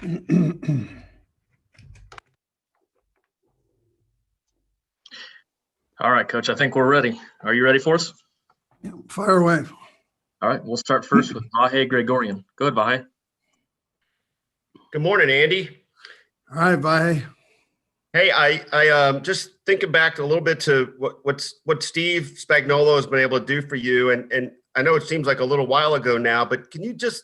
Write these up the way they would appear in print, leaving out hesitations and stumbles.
All right, Coach, I think we're ready. Are you ready for us? Yeah, fire away. All right, we'll start first with Vahe Gregorian. Go ahead, Vahe. Good morning, Andy. All right, Vahe. Hey, I just thinking back a little bit to what Steve Spagnuolo has been able to do for you, and I know it seems like a little while ago now, but can you just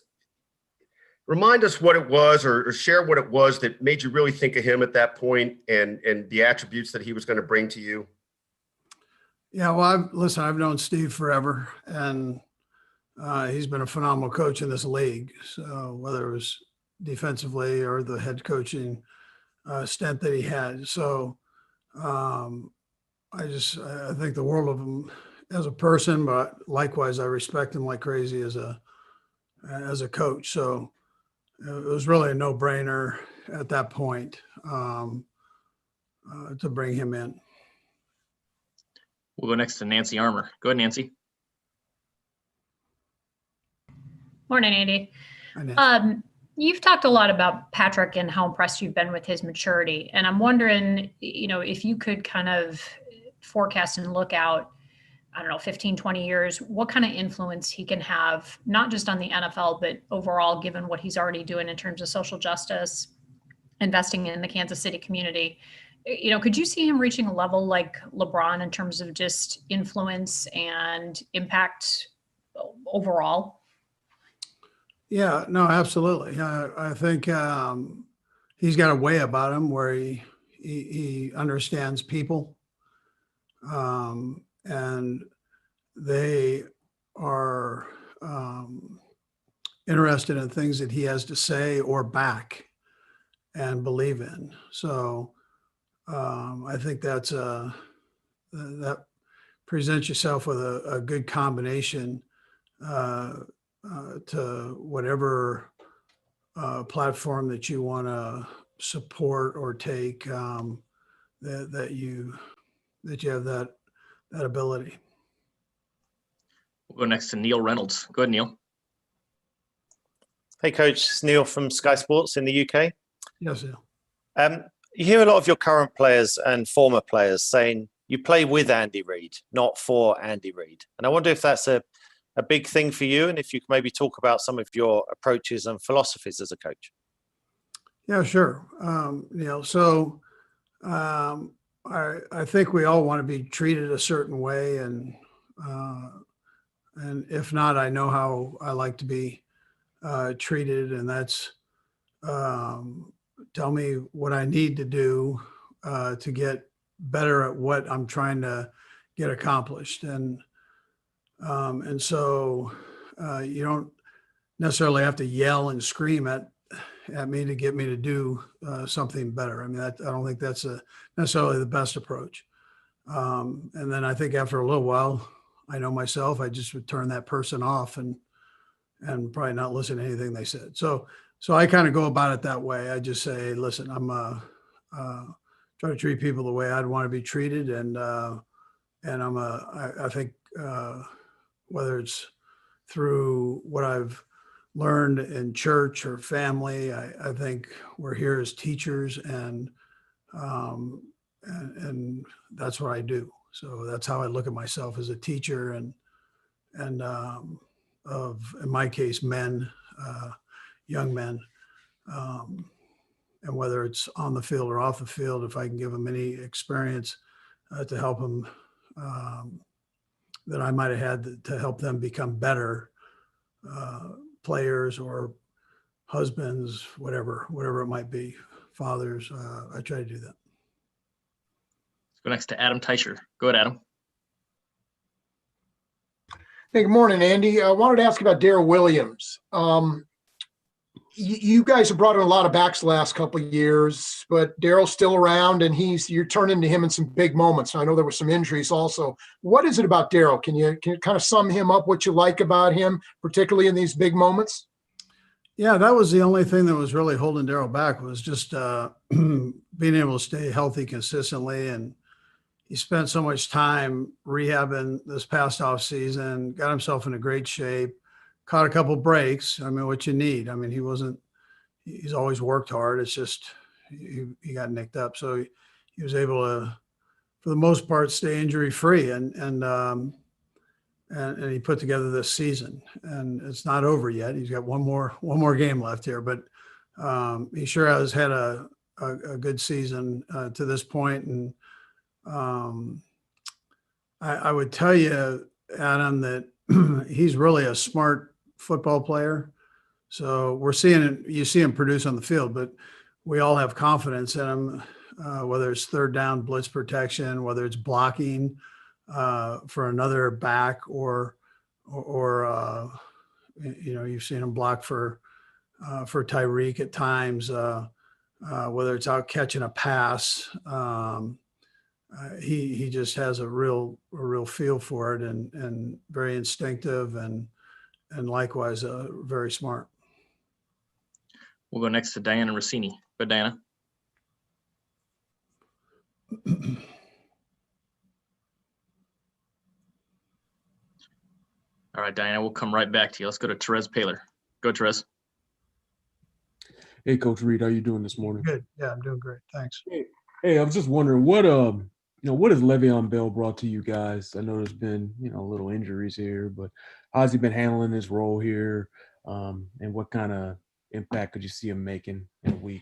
remind us what it was, or share what it was that made you really think of him at that point, and the attributes that he was going to bring to you? Yeah, well, I've known Steve forever, and he's been a phenomenal coach in this league. So whether it was defensively or the head coaching stint that he had. So I think the world of him as a person, but likewise, I respect him like crazy as a coach. So it was really a no-brainer at that point to bring him in. We'll go next to Nancy Armour. Go ahead, Nancy. Morning, Andy. Hi, Nancy. You've talked a lot about Patrick and how impressed you've been with his maturity. And I'm wondering, if you could kind of forecast and look out, 15, 20 years, what kind of influence he can have, not just on the NFL, but overall, given what he's already doing in terms of social justice, investing in the Kansas City community. Could you see him reaching a level like LeBron in terms of just influence and impact overall? Yeah, no, absolutely. I think he's got a way about him where he understands people, and they are interested in things that he has to say or back and believe in. So I think that presents yourself with a good combination to whatever platform that you want to support or take, that you have that ability. We'll go next to Neil Reynolds. Go ahead, Neil. Hey, Coach. It's Neil from Sky Sports in the UK. Yes, Neil. You hear a lot of your current players and former players saying you play with Andy Reid, not for Andy Reid. And I wonder if that's a big thing for you, and if you could maybe talk about some of your approaches and philosophies as a coach. Yeah, sure. So I think we all want to be treated a certain way, and if not, I know how I like to be treated, and that's tell me what I need to do to get better at what I'm trying to get accomplished. And so you don't necessarily have to yell and scream at me to get me to do something better. I mean, I don't think that's necessarily the best approach. And then I think after a little while, I know myself, I just would turn that person off and probably not listen to anything they said. So I kind of go about it that way. I just say, listen, I'm try to treat people the way I'd want to be treated. And I think whether it's through what I've learned in church or family, I think we're here as teachers, and that's what I do. So that's how I look at myself, as a teacher, and of, in my case, men, young men, and whether it's on the field or off the field, if I can give them any experience to help them that I might have had to help them become better players or husbands, whatever it might be, fathers, I try to do that. Let's go next to Adam Teicher. Go ahead, Adam. Hey, good morning, Andy. I wanted to ask about Darrell Williams. You guys have brought in a lot of backs the last couple of years, but Darrell's still around, and you're turning to him in some big moments. I know there were some injuries also. What is it about Darrell? Can you kind of sum him up, what you like about him, particularly in these big moments? Yeah, that was the only thing that was really holding Darrell back, was just being able to stay healthy consistently. And he spent so much time rehabbing this past off season, got himself into great shape, caught a couple breaks. I mean, what you need. I mean, he wasn't he's always worked hard. It's just he got nicked up, so he was able to, for the most part, stay injury free, and he put together this season. And it's not over yet. He's got one more game left here, but he sure has had a good season to this point. And I would tell you, Adam, that he's really a smart football player. So we're seeing it, you see him produce on the field, but we all have confidence in him, whether it's third down blitz protection, whether it's blocking for another back, or you've seen him block for Tyreek at times, whether it's out catching a pass. He just has a real feel for it, and very instinctive, and likewise very smart. We'll go next to Diana Rossini. Go, Diana. All right, Diana, we'll come right back to you. Let's go to Therese Paler. Go, Therese. Hey, Coach Reid, how you doing this morning? Good. Yeah, I'm doing great. Thanks. Hey, I was just wondering what has Le'Veon Bell brought to you guys? I know there's been little injuries here, but how's he been handling his role here, and what kind of impact could you see him making in a week?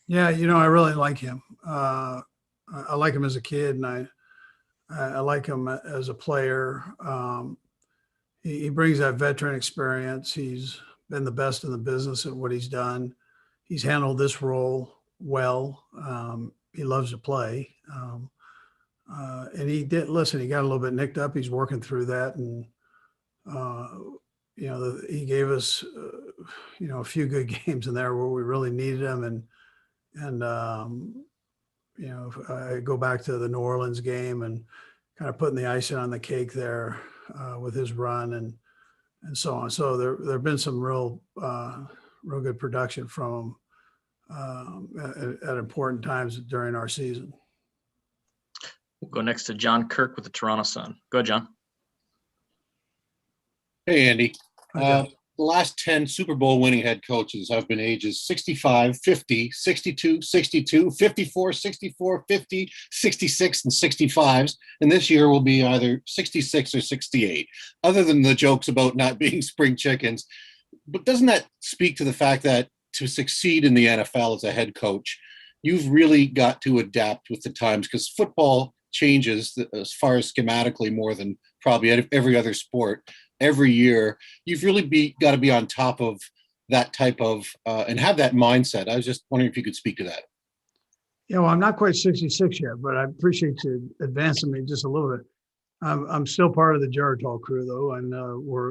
Yeah, I really like him. I like him as a kid, and I like him as a player. He brings that veteran experience. He's been the best in the business at what he's done. He's handled this role well. He loves to play. And he got a little bit nicked up. He's working through that. And, he gave us, a few good games in there where we really needed him. And I go back to the New Orleans game and kind of putting the icing on the cake there with his run and so on. So there have been some real good production from him at important times during our season. We'll go next to John Kirk with the Toronto Sun. Go ahead, John. Hey, Andy. Okay. The last 10 Super Bowl winning head coaches have been ages 65, 50, 62, 62, 54, 64, 50, 66, and 65s. And this year will be either 66 or 68, other than the jokes about not being spring chickens. But doesn't that speak to the fact that to succeed in the NFL as a head coach, you've really got to adapt with the times, because football changes as far as schematically more than probably every other sport. Every year, you've really got to be on top of that type of and have that mindset. I was just wondering if you could speak to that. Yeah, well, I'm not quite 66 yet, but I appreciate you advancing me just a little bit. I'm still part of the Geritol crew, though, and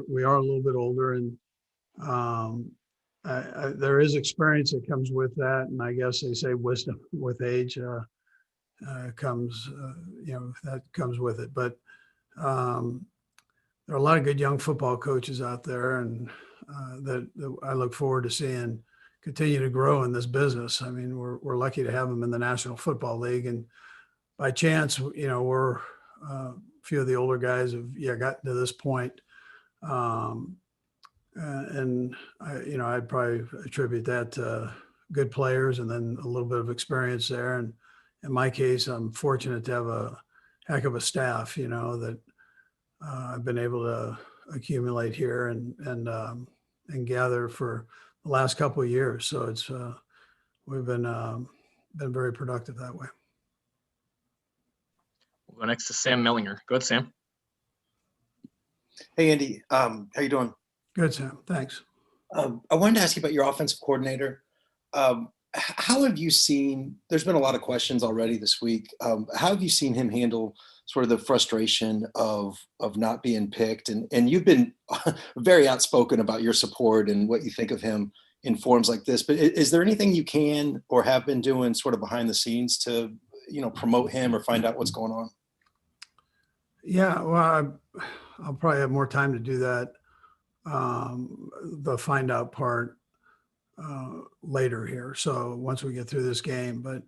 we are a little bit older, and there is experience that comes with that, and I guess they say wisdom with age comes, that comes with it. But there are a lot of good young football coaches out there, and that I look forward to seeing continue to grow in this business. I mean, we're lucky to have them in the National Football League, and by chance, we're a few of the older guys have gotten to this point, and I'd probably attribute that to good players and then a little bit of experience there. And in my case, I'm fortunate to have a heck of a staff, that I've been able to accumulate here and gather for the last couple of years. So it's we've been very productive that way. We'll go next to Sam Mellinger. Go ahead, Sam. Hey, Andy. How you doing? Good, Sam. Thanks. I wanted to ask you about your offensive coordinator. How have you seen, there's been a lot of questions already this week. How have you seen him handle sort of the frustration of not being picked? And you've been very outspoken about your support and what you think of him in forums like this. But is there anything you can or have been doing sort of behind the scenes to, promote him or find out what's going on? Yeah, well, I'll probably have more time to do that. The find out part later here. So once we get through this game, but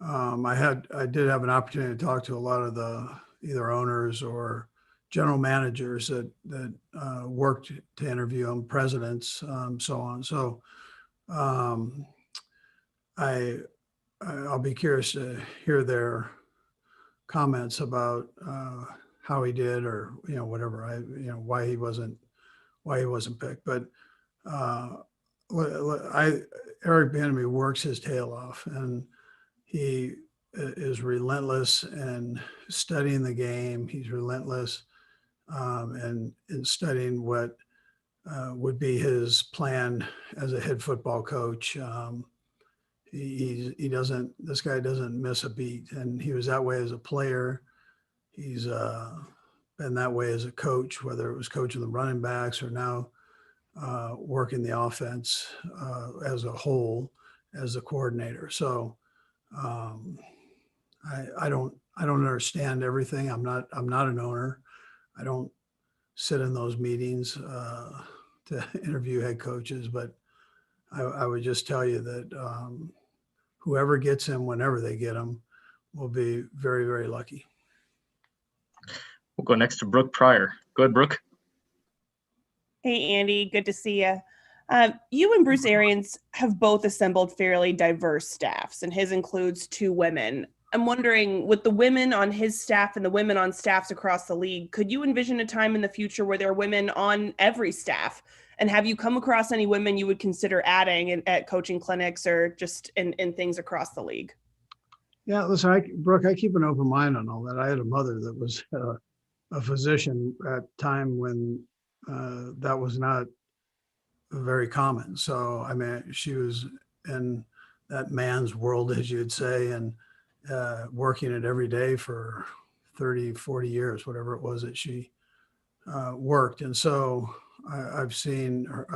I did have an opportunity to talk to a lot of the either owners or general managers that worked to interview them, presidents, so on. So um, I'll be curious to hear their comments about how he did, or whatever. Why he wasn't picked. But Eric Bieniemy works his tail off, and he is relentless in studying the game. He's relentless and in studying what would be his plan as a head football coach. This guy doesn't miss a beat, and he was that way as a player. He's been that way as a coach, whether it was coaching the running backs or now working the offense as a whole as a coordinator. So I don't understand everything. I'm not an owner. I don't sit in those meetings to interview head coaches, but I would just tell you that whoever gets him, whenever they get him, will be very, very lucky. We'll go next to Brooke Pryor. Go ahead, Brooke. Hey, Andy. Good to see you. You and Bruce Arians have both assembled fairly diverse staffs, and his includes 2 women. I'm wondering, with the women on his staff and the women on staffs across the league, could you envision a time in the future where there are women on every staff? And have you come across any women you would consider adding at coaching clinics or just in things across the league? Yeah, listen, Brooke, I keep an open mind on all that. I had a mother that was a physician at a time when that was not very common. So, I mean, she was in that man's world, as you'd say, and working it every day for 30, 40 years, whatever it was that she worked. And so I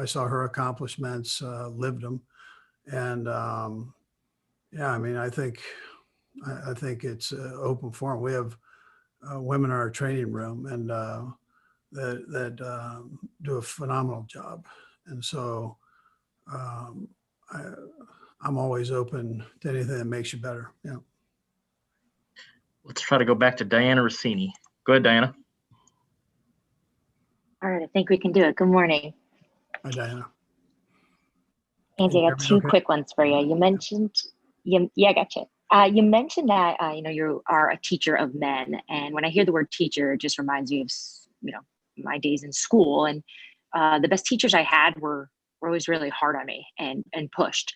saw her accomplishments, lived them. And yeah, I mean, I think it's open forum. We have women in our training room, and that do a phenomenal job. And so I'm always open to anything that makes you better. Yeah. Let's try to go back to Diana Rossini. Go ahead, Diana. All right, I think we can do it. Good morning. Hi, Diana. Andy, I got 2 quick ones for you. You mentioned, yeah, I got you. You mentioned that, you are a teacher of men. And when I hear the word teacher, it just reminds me of, my days in school. And the best teachers I had were always really hard on me and pushed.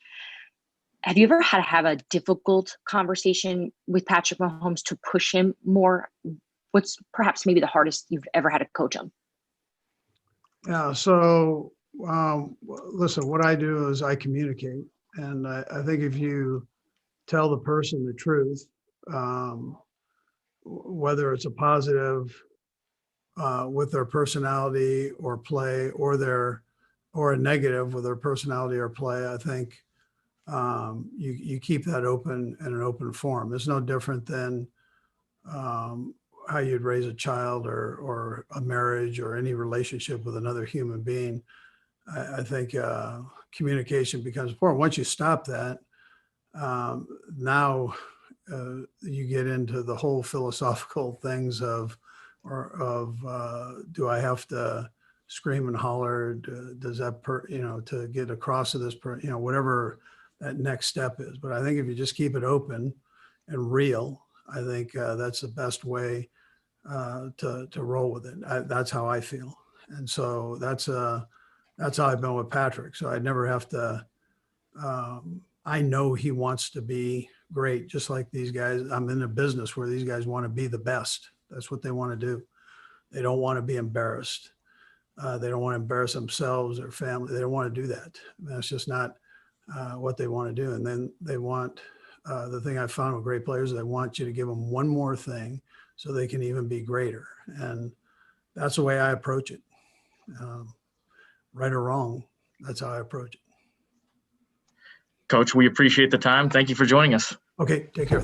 Have you ever had to have a difficult conversation with Patrick Mahomes to push him more? What's perhaps maybe the hardest you've ever had to coach him? Yeah. So listen, what I do is I communicate. And I think if you tell the person the truth, whether it's a positive with their personality or play, or a negative with their personality or play, I think you keep that open in an open forum. It's no different than how you'd raise a child or a marriage or any relationship with another human being. I think communication becomes important. Once you stop that, now you get into the whole philosophical things of do I have to scream and holler? Does that to get across to this whatever that next step is. But I think if you just keep it open and real, I think that's the best way to roll with it. That's how I feel. And so that's how I've been with Patrick. So I never have to, I know he wants to be great, just like these guys. I'm in a business where these guys want to be the best. That's what they want to do. They don't want to be embarrassed. They don't want to embarrass themselves or family. They don't want to do that. That's just not what they want to do. And then they want, the thing I found with great players, they want you to give them one more thing so they can even be greater. And that's the way I approach it. Right or wrong, that's how I approach it. Coach, we appreciate the time. Thank you for joining us. Okay, take care.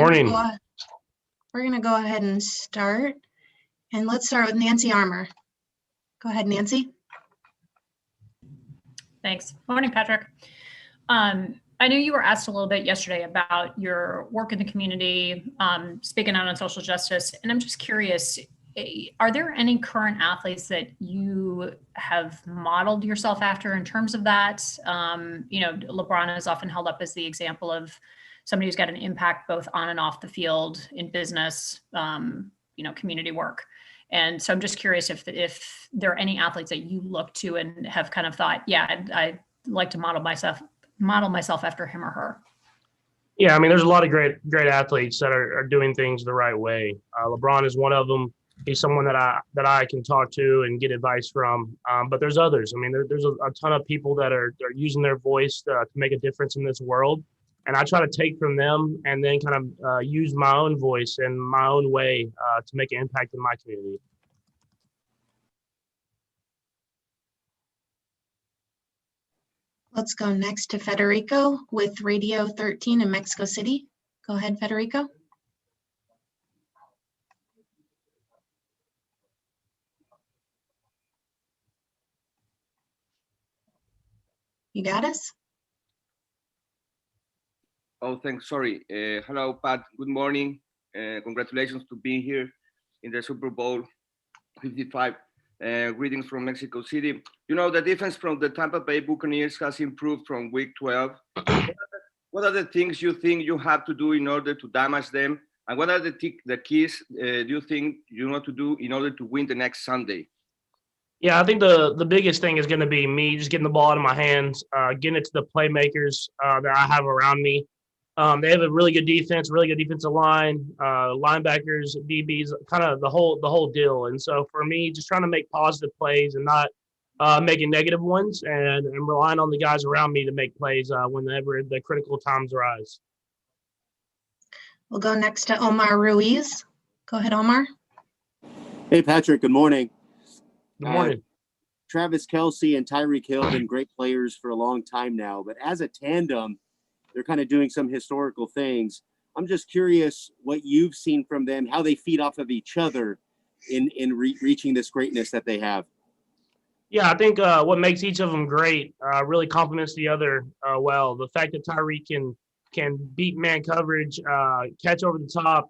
Morning. We're going to go ahead and start. And let's start with Nancy Armour. Go ahead, Nancy. Thanks. Morning, Patrick. I know you were asked a little bit yesterday about your work in the community, speaking out on social justice, and I'm just curious, are there any current athletes that you have modeled yourself after in terms of that? LeBron is often held up as the example of somebody who's got an impact both on and off the field in business, community work. And so I'm just curious if there are any athletes that you look to and have kind of thought, yeah, I'd like to model myself after him or her. Yeah, I mean, there's a lot of great athletes that are doing things the right way. LeBron is one of them. He's someone that I can talk to and get advice from. But there's others. I mean, there's a ton of people that are using their voice to make a difference in this world. And I try to take from them and then kind of use my own voice and my own way to make an impact in my community. Let's go next to Federico with Radio 13 in Mexico City. Go ahead, Federico. You got us? Oh, thanks. Sorry. Hello, Pat. Good morning. Congratulations to being here in the Super Bowl 55. Greetings from Mexico City. You know, the defense from the Tampa Bay Buccaneers has improved from week 12. What are the things you think you have to do in order to damage them? And what are the keys do you think you know to do in order to win the next Sunday? Yeah, I think the biggest thing is going to be me just getting the ball out of my hands, getting it to the playmakers that I have around me. They have a really good defense, really good defensive line, linebackers, DBs, kind of the whole deal. And so for me, just trying to make positive plays and not making negative ones, and relying on the guys around me to make plays whenever the critical times arise. We'll go next to Omar Ruiz. Go ahead, Omar. Hey, Patrick. Good morning. Good morning. Travis Kelce and Tyreek Hill have been great players for a long time now, but as a tandem, they're kind of doing some historical things. I'm just curious what you've seen from them, how they feed off of each other in reaching this greatness that they have. Yeah, I think what makes each of them great really complements the other well. The fact that Tyreek can beat man coverage, catch over the top,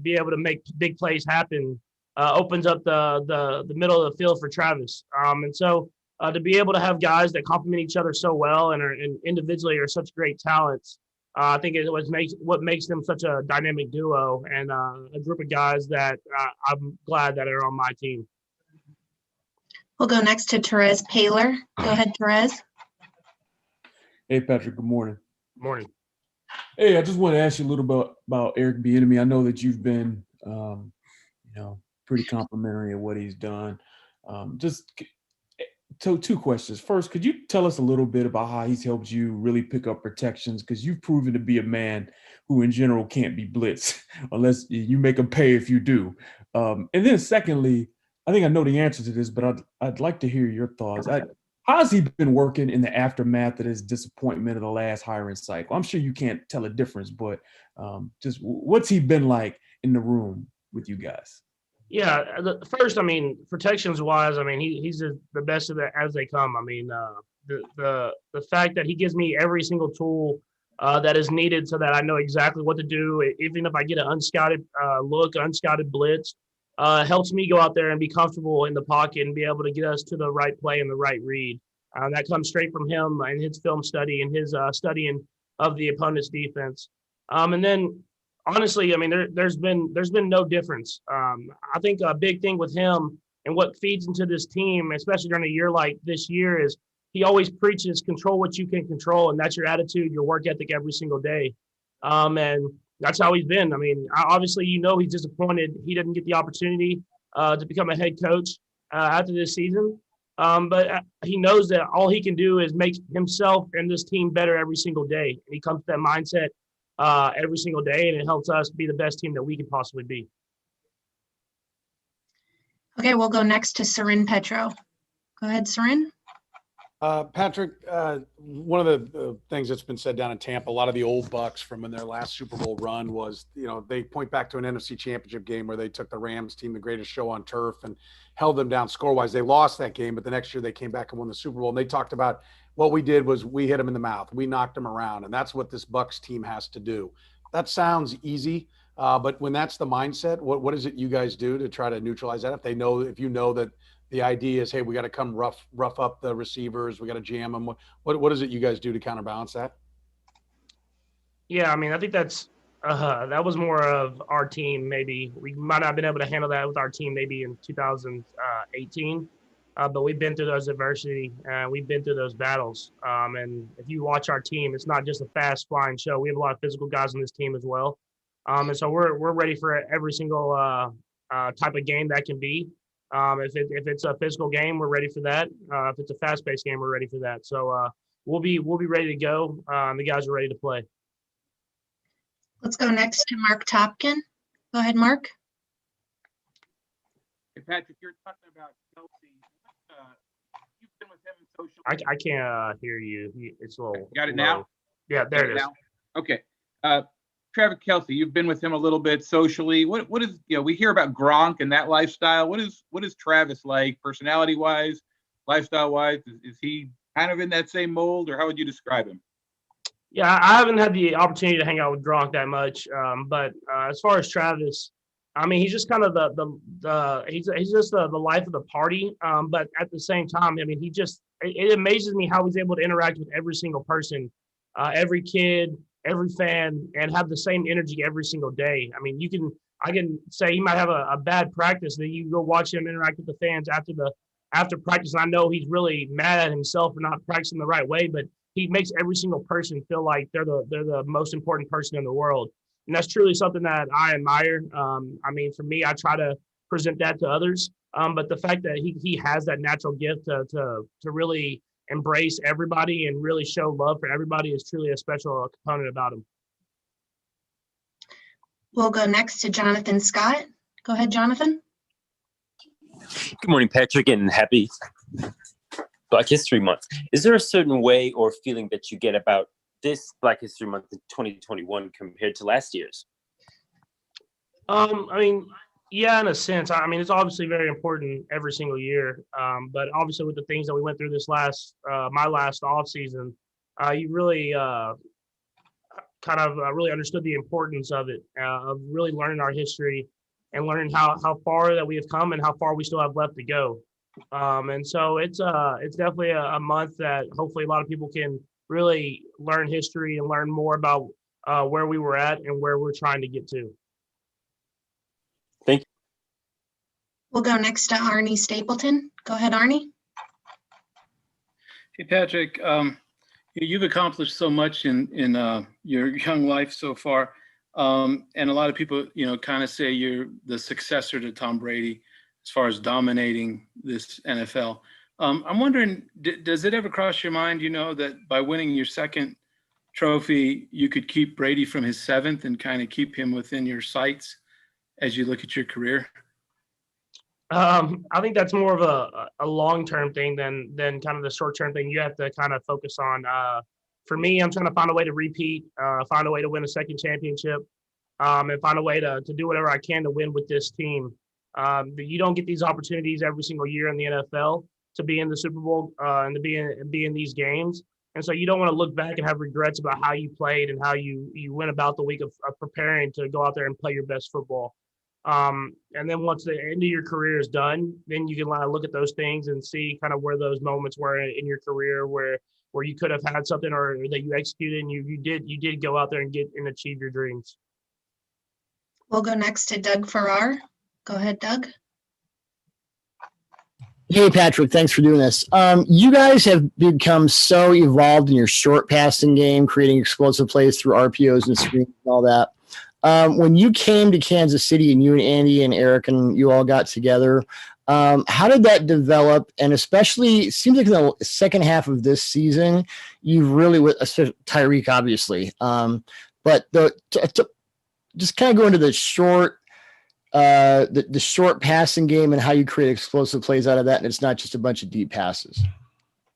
be able to make big plays happen, opens up the middle of the field for Travis. And so to be able to have guys that complement each other so well and individually are such great talents, I think it was what makes them such a dynamic duo and a group of guys that I'm glad that are on my team. We'll go next to Therese Paylor. Go ahead, Therese. Hey, Patrick. Good morning. Good morning. Hey, I just want to ask you a little bit about Eric Bieniemy. I know that you've been, pretty complimentary of what he's done. So two questions. First, could you tell us a little bit about how he's helped you really pick up protections? Because you've proven to be a man who in general can't be blitzed unless you make him pay if you do. And then secondly, I think I know the answer to this, but I'd like to hear your thoughts. How has he been working in the aftermath of his disappointment of the last hiring cycle? I'm sure you can't tell a difference, but just what's he been like in the room with you guys? Yeah, first, I mean, protections wise, I mean, he's the best of that as they come. I mean, the fact that he gives me every single tool that is needed so that I know exactly what to do, even if I get an unscouted unscouted blitz, helps me go out there and be comfortable in the pocket and be able to get us to the right play and the right read. That comes straight from him and his film study and his studying of the opponent's defense. And then, honestly, I mean, there's been no difference. I think a big thing with him and what feeds into this team, especially during a year like this year, is he always preaches control what you can control, and that's your attitude, your work ethic every single day. And that's how he's been. I mean, obviously, he's disappointed he didn't get the opportunity to become a head coach after this season. But he knows that all he can do is make himself and this team better every single day. And he comes to that mindset every single day, and it helps us be the best team that we can possibly be. Okay, we'll go next to Soren Petro. Go ahead, Soren. Patrick, one of the things that's been said down in Tampa, a lot of the old Bucks from when their last Super Bowl run was, they point back to an NFC Championship game where they took the Rams team, the greatest show on turf, and held them down score-wise. They lost that game, but the next year they came back and won the Super Bowl. And they talked about what we did was we hit them in the mouth. We knocked them around, and that's what this Bucks team has to do. That sounds easy, but when that's the mindset, what is it you guys do to try to neutralize that? If you know that the idea is, hey, we got to come rough up the receivers, we got to jam them. What is it you guys do to counterbalance that? Yeah, I mean, I think that was more of our team. Maybe we might not have been able to handle that with our team maybe in 2018, but we've been through those adversity and we've been through those battles. And if you watch our team, it's not just a fast flying show. We have a lot of physical guys on this team as well. And so we're ready for every single type of game that can be. If it's a physical game, we're ready for that. If it's a fast-paced game, we're ready for that. So we'll be ready to go. The guys are ready to play. Let's go next to Mark Topkin. Go ahead, Mark. Hey, Patrick, you're talking about Kelsey. You've been with him in social. I can't hear you. It's a little. Got it low. now? Yeah, there it is. Now? Okay. Travis Kelsey, you've been with him a little bit socially. What is, we hear about Gronk and that lifestyle. What is Travis like, personality wise, lifestyle wise? Is he kind of in that same mold, or how would you describe him? Yeah, I haven't had the opportunity to hang out with Gronk that much, but as far as Travis, I mean, he's just kind of he's just the life of the party. But at the same time, I mean, it amazes me how he's able to interact with every single person, every kid, every fan, and have the same energy every single day. I mean, I can say he might have a bad practice, that you go watch him interact with the fans after practice. And I know he's really mad at himself for not practicing the right way, but he makes every single person feel like they're the most important person in the world. And that's truly something that I admire. I mean, for me, I try to present that to others. But the fact that he has that natural gift to really embrace everybody and really show love for everybody is truly a special component about him. We'll go next to Jonathan Scott. Go ahead, Jonathan. Good morning, Patrick, and happy Black History Month. Is there a certain way or feeling that you get about this Black History Month in 2021 compared to last year's? I mean, yeah, in a sense. I mean, it's obviously very important every single year. But obviously with the things that we went through this my last off season, you really really understood the importance of it, of really learning our history and learning how far that we have come and how far we still have left to go. And so it's definitely a month that hopefully a lot of people can really learn history and learn more about where we were at and where we're trying to get to. Thank you. We'll go next to Arnie Stapleton. Go ahead, Arnie. Hey, Patrick, you've accomplished so much in your young life so far. And a lot of people, kind of say you're the successor to Tom Brady as far as dominating this NFL. I'm wondering, does it ever cross your mind, that by winning your second trophy, you could keep Brady from his seventh and kind of keep him within your sights as you look at your career? I think that's more of a long-term thing than kind of the short-term thing you have to kind of focus on. For me, I'm trying to find a way to repeat, find a way to win a second championship, and find a way to do whatever I can to win with this team. You don't get these opportunities every single year in the NFL to be in the Super Bowl and to be in these games. And so you don't want to look back and have regrets about how you played and how you went about the week of preparing to go out there and play your best football. And then once the end of your career is done, then you can look at those things and see kind of where those moments were in your career where you could have had something or that you executed and you did go out there and get and achieve your dreams. We'll go next to Doug Farrar. Go ahead, Doug. Hey, Patrick, thanks for doing this. You guys have become so evolved in your short passing game, creating explosive plays through RPOs and screens and all that. When you came to Kansas City and you and Andy and Eric and you all got together, how did that develop? And especially, it seems like in the second half of this season, you really, Tyreek, obviously, but just kind of go into the short, short passing game and how you create explosive plays out of that. And it's not just a bunch of deep passes.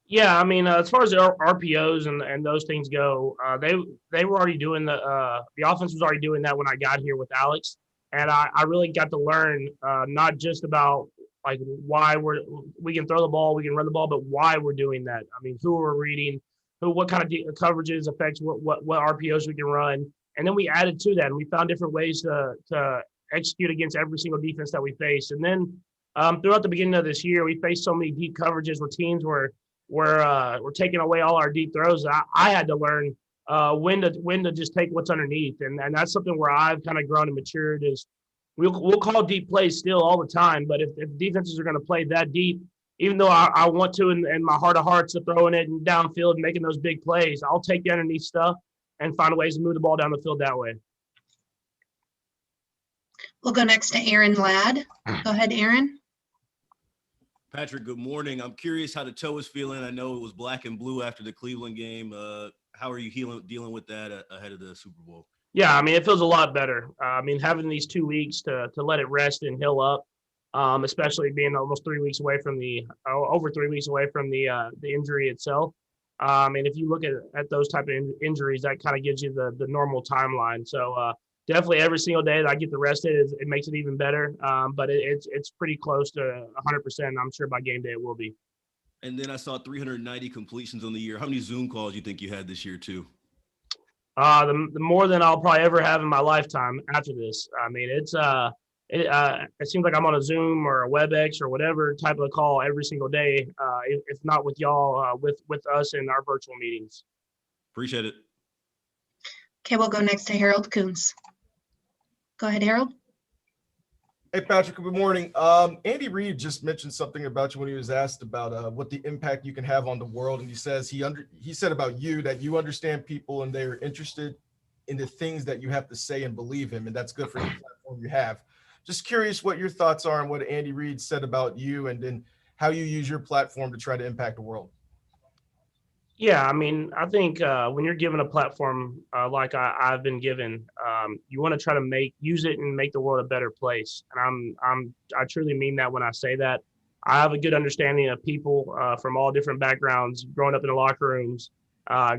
Yeah, I mean, as far as the RPOs and those things go, they were already doing the offense was already doing that when I got here with Alex, and I really got to learn not just about like why we can throw the ball, we can run the ball, but why we're doing that. I mean, who we're reading, what kind of coverages affects what RPOs we can run, and then we added to that, and we found different ways to execute against every single defense that we faced, and then throughout the beginning of this year, we faced so many deep coverages where teams we're taking away all our deep throws. I had to learn when to just take what's underneath, and that's something where I've kind of grown and matured. Is we'll call deep plays still all the time, but if defenses are going to play that deep, even though I want to in my heart of hearts to throwing it and downfield and making those big plays, I'll take the underneath stuff and find ways to move the ball down the field that way. We'll go next to Aaron Ladd. Go ahead, Aaron. Patrick, good morning. I'm curious how the toe is feeling. I know it was black and blue after the Cleveland game. How are you dealing with that ahead of the Super Bowl? Yeah, I mean, it feels a lot better. I mean, having these 2 weeks to let it rest and heal up, especially being almost 3 weeks away from over 3 weeks away from the injury itself. And if you look at those type of injuries, that kind of gives you the normal timeline. So definitely every single day that I get to rest it makes it even better. But it's pretty close to 100%. I'm sure by game day it will be. And then I saw 390 completions on the year. How many Zoom calls do you think you had this year too? The more than I'll probably ever have in my lifetime after this. I mean, it seems like I'm on a Zoom or a WebEx or whatever type of call every single day. If not with y'all, with us in our virtual meetings. Appreciate it. Okay, we'll go next to Harold Coons. Go ahead, Harold. Hey, Patrick, good morning. Andy Reid just mentioned something about you when he was asked about what the impact you can have on the world. And he says he said about you that you understand people and they're interested in the things that you have to say and believe in. And that's good for the platform you have. Just curious what your thoughts are on what Andy Reid said about you and then how you use your platform to try to impact the world. Yeah, I mean, I think when you're given a platform like I've been given, you want to try to use it and make the world a better place. And I truly mean that when I say that. I have a good understanding of people from all different backgrounds, growing up in the locker rooms,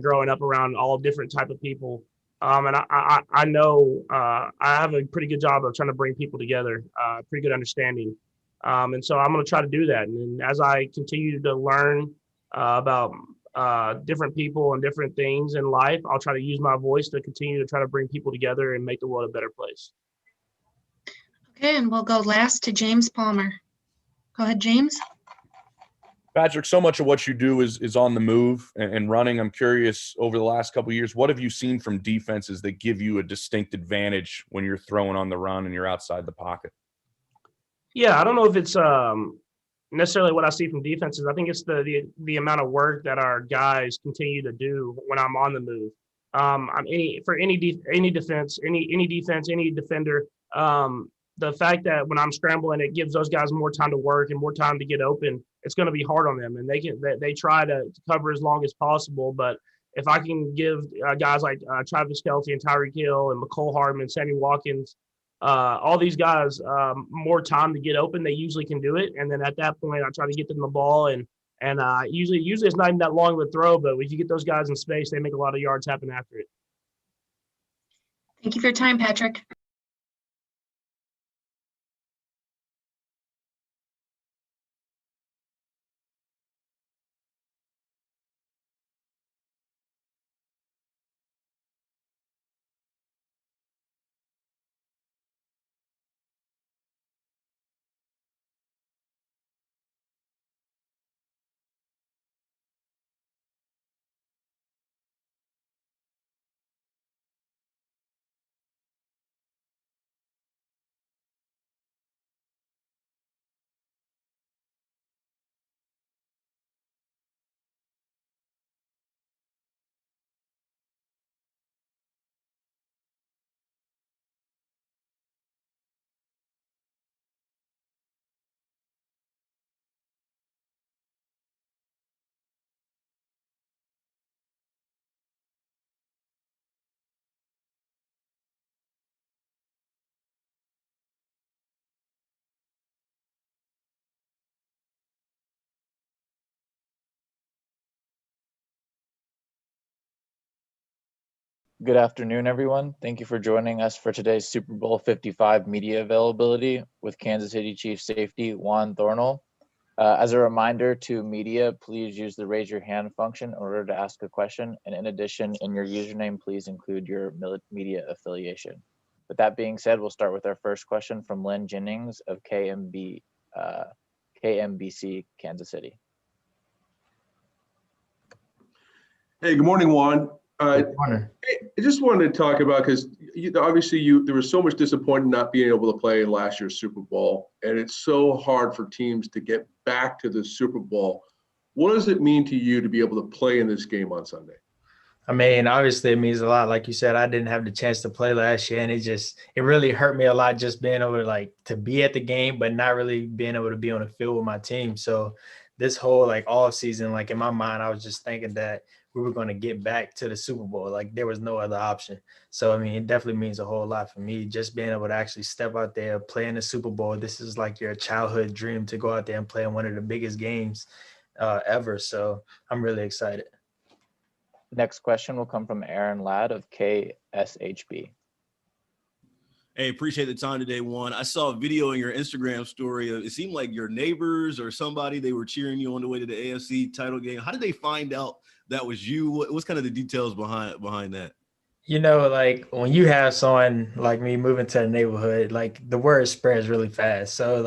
growing up around all different type of people. And I know I have a pretty good job of trying to bring people together, pretty good understanding. And so I'm going to try to do that. And as I continue to learn about different people and different things in life, I'll try to use my voice to continue to try to bring people together and make the world a better place. Okay, and we'll go last to James Palmer. Go ahead, James. Patrick, so much of what you do is on the move and running. I'm curious, over the last couple of years, what have you seen from defenses that give you a distinct advantage when you're throwing on the run and you're outside the pocket? Yeah, I don't know if it's necessarily what I see from defenses. I think it's the amount of work that our guys continue to do when I'm on the move. Any defense, any defender. The fact that when I'm scrambling, it gives those guys more time to work and more time to get open. It's going to be hard on them, and they try to cover as long as possible. But if I can give guys like Travis Kelce and Tyreek Hill and McCole Hardman, Sammy Watkins, all these guys more time to get open, they usually can do it. And then at that point, I try to get them the ball, and usually it's not even that long of a throw, but if you get those guys in space, they make a lot of yards happen after it. Thank you for your time, Patrick. Good afternoon, everyone. Thank you for joining us for today's Super Bowl 55 media availability with Kansas City Chiefs safety Juan Thornhill. As a reminder to media, please use the raise your hand function in order to ask a question. And in addition, in your username, please include your media affiliation. With that being said, we'll start with our first question from Lynn Jennings of KMBC, Kansas City. Hey, good morning, Juan. Good morning. I just wanted to talk about, because obviously there was so much disappointment not being able to play in last year's Super Bowl, and it's so hard for teams to get back to the Super Bowl. What does it mean to you to be able to play in this game on Sunday? I mean, obviously it means a lot. Like you said, I didn't have the chance to play last year, and it really hurt me a lot just being able to be at the game, but not really being able to be on the field with my team. So this whole off season, in my mind, I was just thinking that we were going to get back to the Super Bowl. There was no other option. So, I mean, it definitely means a whole lot for me, just being able to actually step out there, play in the Super Bowl. This is like your childhood dream to go out there and play in one of the biggest games ever. So I'm really excited. Next question will come from Aaron Ladd of KSHB. Hey, appreciate the time today, Juan. I saw a video in your Instagram story. It seemed like your neighbors or somebody, they were cheering you on the way to the AFC title game. How did they find out that was you? What's kind of the details behind that? When you have someone like me moving to the neighborhood, the word spreads really fast. So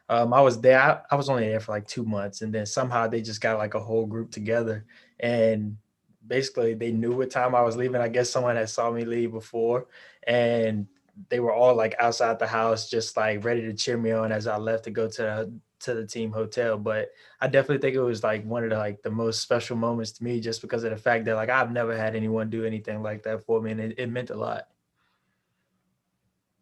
I was there. I was only there for 2 months, and then somehow they just got a whole group together, and basically they knew what time I was leaving. I guess someone had saw me leave before, and they were all outside the house, just ready to cheer me on as I left to go to the team hotel. But I definitely think it was one of the most special moments to me, just because of the fact that I've never had anyone do anything like that for me, and it meant a lot.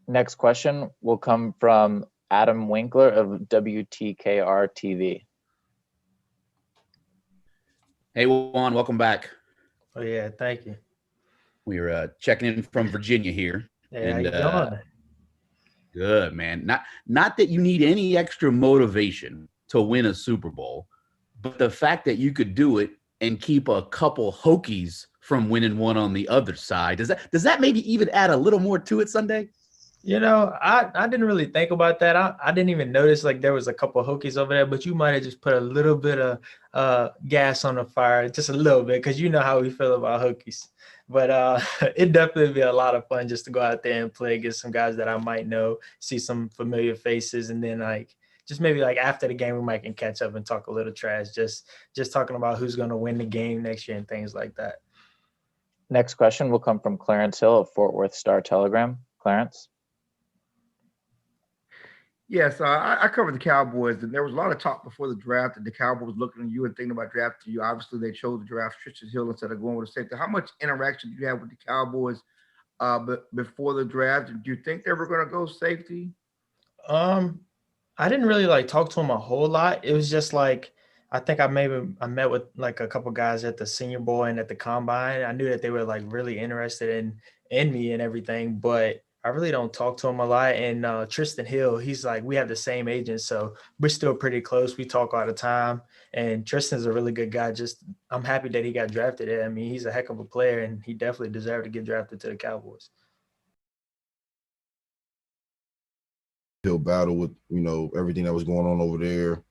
Next question will come from Adam Winkler of WTKR TV. Hey, Juan, welcome back. Oh yeah, thank you. We're checking in from Virginia here. Hey, how you doing? Good, man. Not that you need any extra motivation to win a Super Bowl, but the fact that you could do it and keep a couple Hokies from winning one on the other side, does that maybe even add a little more to it Sunday? I didn't really think about that. I didn't even notice there was a couple of Hokies over there, but you might have just put a little bit of gas on the fire, just a little bit, because you know how we feel about Hokies. But it'd definitely be a lot of fun just to go out there and play against some guys that I might know, see some familiar faces, and then just maybe after the game we might can catch up and talk a little trash, just talking about who's going to win the game next year and things like that. Next question will come from Clarence Hill of Fort Worth Star-Telegram. Clarence. Yes, I covered the Cowboys, and there was a lot of talk before the draft that the Cowboys looking at you and thinking about drafting you. Obviously, they chose to draft Tristan Hill instead of going with a safety. How much interaction did you have with the Cowboys before the draft? Did you think they were going to go safety? I didn't really talk to him a whole lot. It was just I think I met with a couple guys at the Senior Bowl and at the Combine. I knew that they were really interested in me and everything, but I really don't talk to him a lot. And Tristan Hill, he's we have the same agent, so we're still pretty close. We talk all the time. And Tristan's a really good guy. I'm happy that he got drafted. I mean, he's a heck of a player, and he definitely deserved to get drafted to the Cowboys. He'll battle with, everything that was going on over there.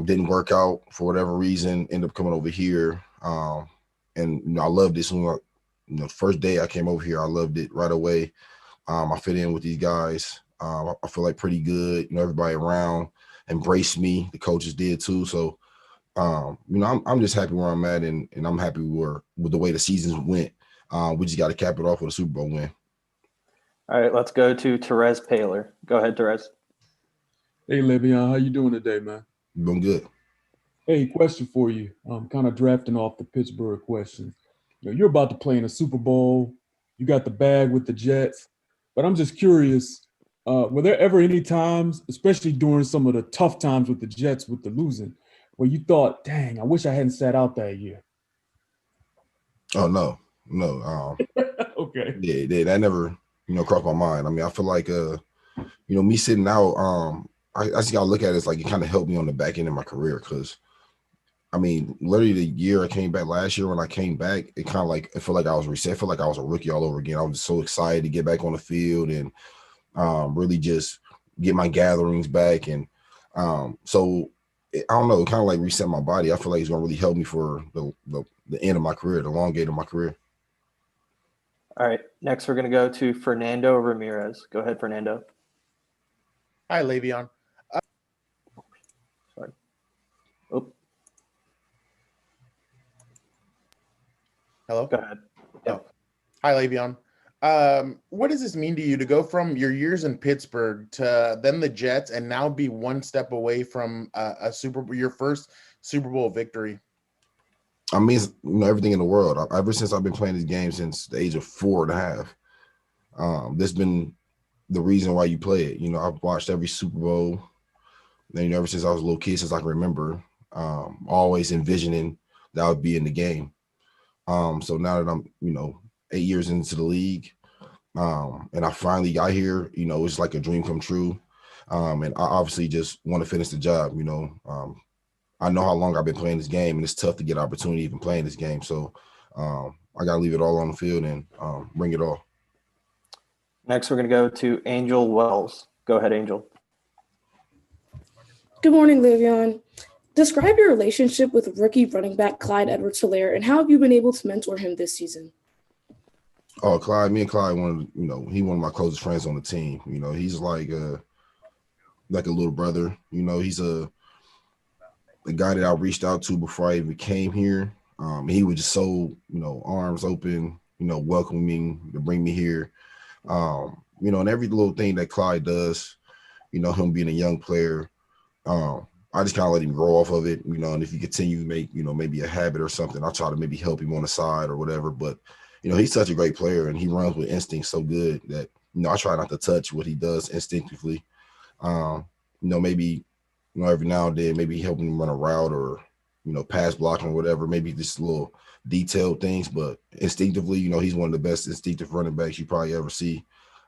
Didn't work out for whatever reason, ended up coming over here. And I loved this when the first day I came over here, I loved it right away. I fit in with these guys. I feel pretty good. Everybody around embraced me. The coaches did too. So, I'm just happy where I'm at, and I'm happy with the way the season went. We just got to cap it off with a Super Bowl win. All right, let's go to Therese Paler. Go ahead, Therese. Hey, Le'Veon, how you doing today, man? Doing good. Hey, question for you. I'm kind of drafting off the Pittsburgh question. You're about to play in a Super Bowl. You got the bag with the Jets. But I'm just curious, were there ever any times, especially during some of the tough times with the Jets with the losing, where you thought, dang, I wish I hadn't sat out that year? Oh, no. Okay. Yeah, that never, crossed my mind. I mean, I feel me sitting out, I just got to look at it as it kind of helped me on the back end of my career, because I mean, literally the year I came back last year, when I came back, it kind of like, it felt like I was reset. I felt like I was a rookie all over again. I was just so excited to get back on the field and really just get my gatherings back. And so I don't know, it kind of like reset my body. I feel like it's going to really help me for the end of my career, the long end of my career. All right. Next, we're going to go to Fernando Ramirez. Go ahead, Fernando. Hi, Le'Veon. Sorry. Oh. Hello? Go ahead. Oh. Hi, Le'Veon. What does this mean to you to go from your years in Pittsburgh to then the Jets and now be one step away from your first Super Bowl victory? I mean, it's, everything in the world. Ever since I've been playing this game since the age of 4.5, this has been the reason why you play it. I've watched every Super Bowl. And, ever since I was a little kid, since I can remember, always envisioning that I would be in the game. So now that I'm, 8 years into the league, and I finally got here, it's like a dream come true. And I obviously just want to finish the job. I know how long I've been playing this game, and it's tough to get opportunity even playing this game. So I got to leave it all on the field and bring it all. Next, we're going to go to Angel Wells. Go ahead, Angel. Good morning, Le'Veon. Describe your relationship with rookie running back Clyde Edwards-Helaire, and how have you been able to mentor him this season? Oh, Clyde, me and Clyde, he one of my closest friends on the team. He's like a little brother. He's the guy that I reached out to before I even came here. He was just so, arms open, welcoming to bring me here. And every little thing that Clyde does, him being a young player, I just kind of let him grow off of it, and if he continue to make, maybe a habit or something, I'll try to maybe help him on the side or whatever. But, he's such a great player, and he runs with instinct so good that, I try not to touch what he does instinctively. Maybe, every now and then, maybe helping him run a route or, pass blocking or whatever, maybe just little detailed things. But instinctively, he's one of the best instinctive running backs you probably ever see,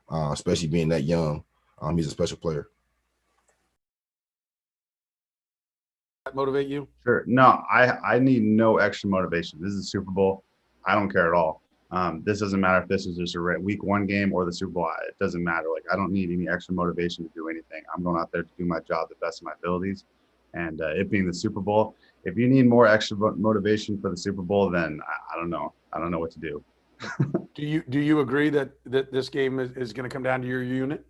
especially being that young. He's a special player. Motivate you? Sure. No, I need no extra motivation. This is a Super Bowl. I don't care at all. This doesn't matter if this is just a week 1 game or the Super Bowl. It doesn't matter. Like, I don't need any extra motivation to do anything. I'm going out there to do my job the best of my abilities. And it being the Super Bowl, if you need more extra motivation for the Super Bowl, then I don't know. I don't know what to do. Do you agree that this game is going to come down to your unit?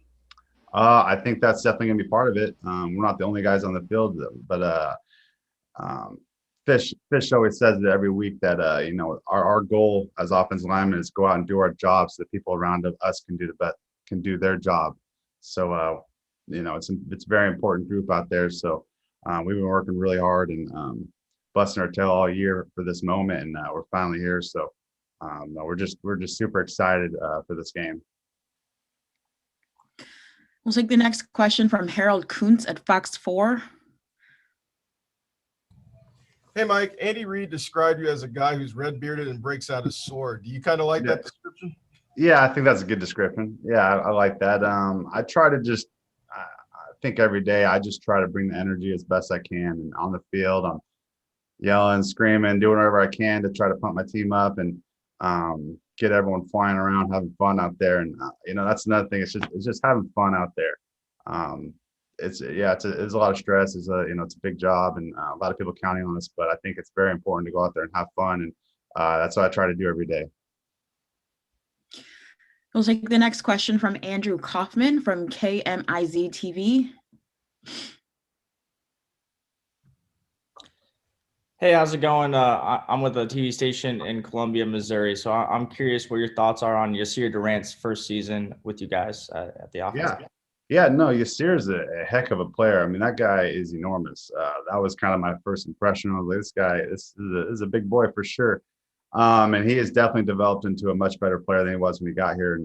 I think that's definitely going to be part of it. We're not the only guys on the field, but Fish always says it every week that our goal as offensive linemen is go out and do our jobs so that people around us can do their job. So it's a very important group out there. So we've been working really hard and busting our tail all year for this moment, and we're finally here. So we're just super excited for this game. We'll take the next question from Harold Kuntz at Fox 4. Hey, Mike, Andy Reid described you as a guy who's red-bearded and breaks out his sword. Do you kind of like that description? Yeah, I think that's a good description. Yeah, I like that. I try to I think every day I just try to bring the energy as best I can. And on the field, I'm yelling, screaming, doing whatever I can to try to pump my team up and get everyone flying around, having fun out there. And, that's another thing. It's just having fun out there. It's a lot of stress. It's a big job and a lot of people counting on us, but I think it's very important to go out there and have fun. And that's what I try to do every day. We'll take the next question from Andrew Kaufman from KMIZ TV. Hey, how's it going? I'm with a TV station in Columbia, Missouri. So I'm curious what your thoughts are on Yasir Durant's first season with you guys at the offense. Yeah, no, Yasir's a heck of a player. I mean, that guy is enormous. That was kind of my first impression of this guy. This is a big boy for sure. And he has definitely developed into a much better player than he was when he got here.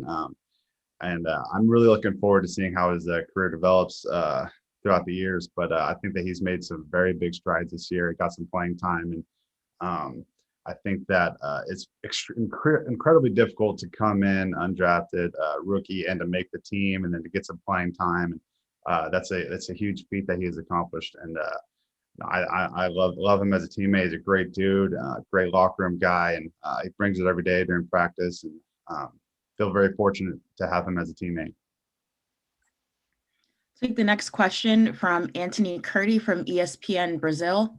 And I'm really looking forward to seeing how his career develops throughout the years. But I think that he's made some very big strides this year. He got some playing time. And I think that it's incredibly difficult to come in undrafted rookie and to make the team and then to get some playing time. That's a huge feat that he has accomplished. And I love him as a teammate. He's a great dude, great locker room guy, and he brings it every day during practice. And feel very fortunate to have him as a teammate. Take the next question from Anthony Curti from ESPN Brazil.